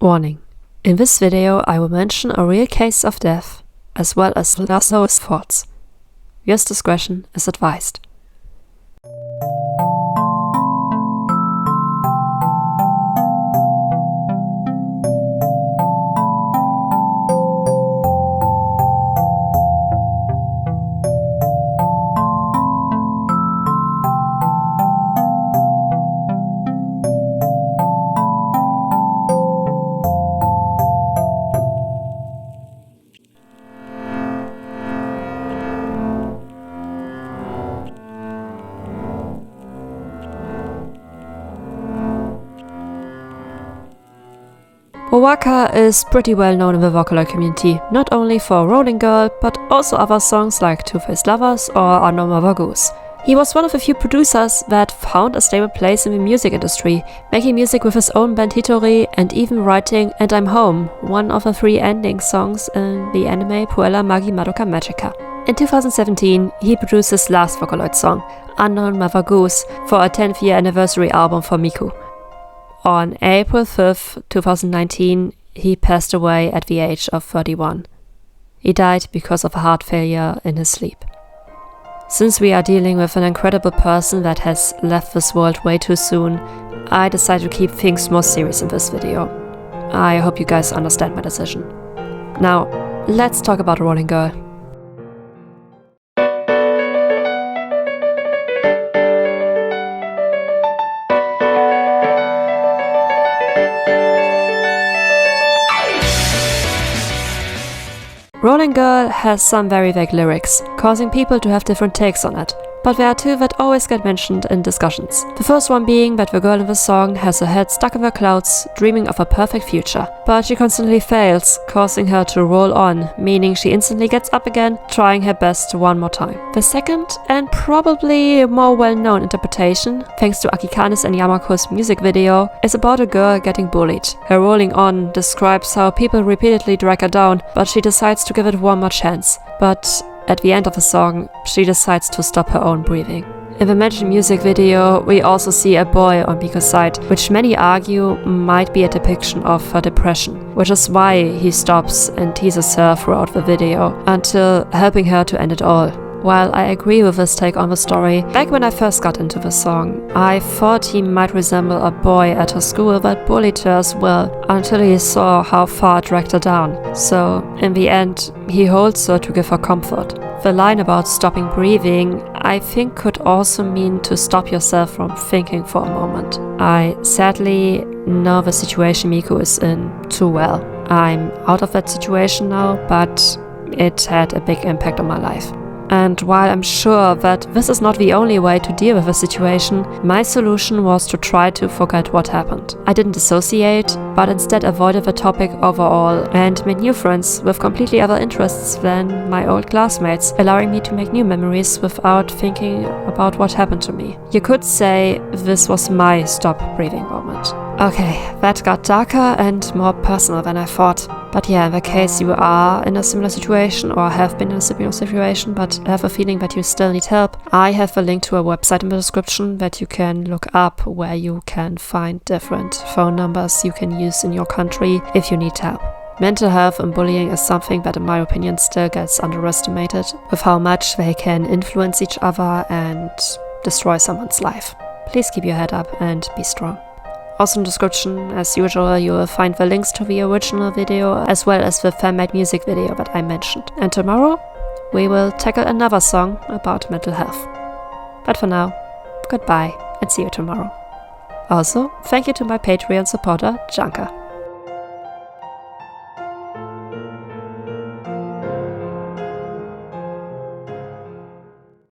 Warning. In this video I will mention a real case of death, as well as those thoughts. Your discretion is advised. Waka is pretty well known in the Vocaloid community, not only for Rolling Girl, but also other songs like Two-Faced Lovers or Unknown Mother Goose. He was one of the few producers that found a stable place in the music industry, making music with his own band Hitori and even writing And I'm Home, one of the 3 ending songs in the anime Puella Magi Madoka Magica. In 2017, he produced his last Vocaloid song, Unknown Mother Goose, for a 10th year anniversary album for Miku. On April 5th, 2019, he passed away at the age of 31. He died because of a heart failure in his sleep. Since we are dealing with an incredible person that has left this world way too soon, I decided to keep things more serious in this video. I hope you guys understand my decision. Now, let's talk about Rolling Girl. Rolling Girl has some very vague lyrics, causing people to have different takes on it. But there are 2 that always get mentioned in discussions. The first one being that the girl in the song has her head stuck in the clouds, dreaming of a perfect future. But she constantly fails, causing her to roll on, meaning she instantly gets up again, trying her best one more time. The second, and probably more well-known interpretation, thanks to Akikane's and Yamako's music video, is about a girl getting bullied. Her rolling on describes how people repeatedly drag her down, but she decides to give it one more chance. But at the end of the song, she decides to stop her own breathing. In the mentioned music video, we also see a boy on Miko's side, which many argue might be a depiction of her depression, which is why he stops and teases her throughout the video, until helping her to end it all. While I agree with this take on the story, back when I first got into the song, I thought he might resemble a boy at her school that bullied her as well, until he saw how far it dragged her down. So, in the end, he holds her to give her comfort. The line about stopping breathing, I think could also mean to stop yourself from thinking for a moment. I sadly know the situation Miku is in too well. I'm out of that situation now, but it had a big impact on my life. And while I'm sure that this is not the only way to deal with the situation, my solution was to try to forget what happened. I didn't dissociate, but instead avoided the topic overall and made new friends with completely other interests than my old classmates, allowing me to make new memories without thinking about what happened to me. You could say this was my stop breathing moment. Okay, that got darker and more personal than I thought. But yeah, in the case you are in a similar situation or have been in a similar situation but have a feeling that you still need help, I have a link to a website in the description that you can look up, where you can find different phone numbers you can use in your country if you need help. Mental health and bullying is something that in my opinion still gets underestimated, with how much they can influence each other and destroy someone's life. Please keep your head up and be strong. Also in the description, as usual, you will find the links to the original video as well as the fan-made music video that I mentioned. And tomorrow, we will tackle another song about mental health. But for now, goodbye and see you tomorrow. Also, thank you to my Patreon supporter, Janka.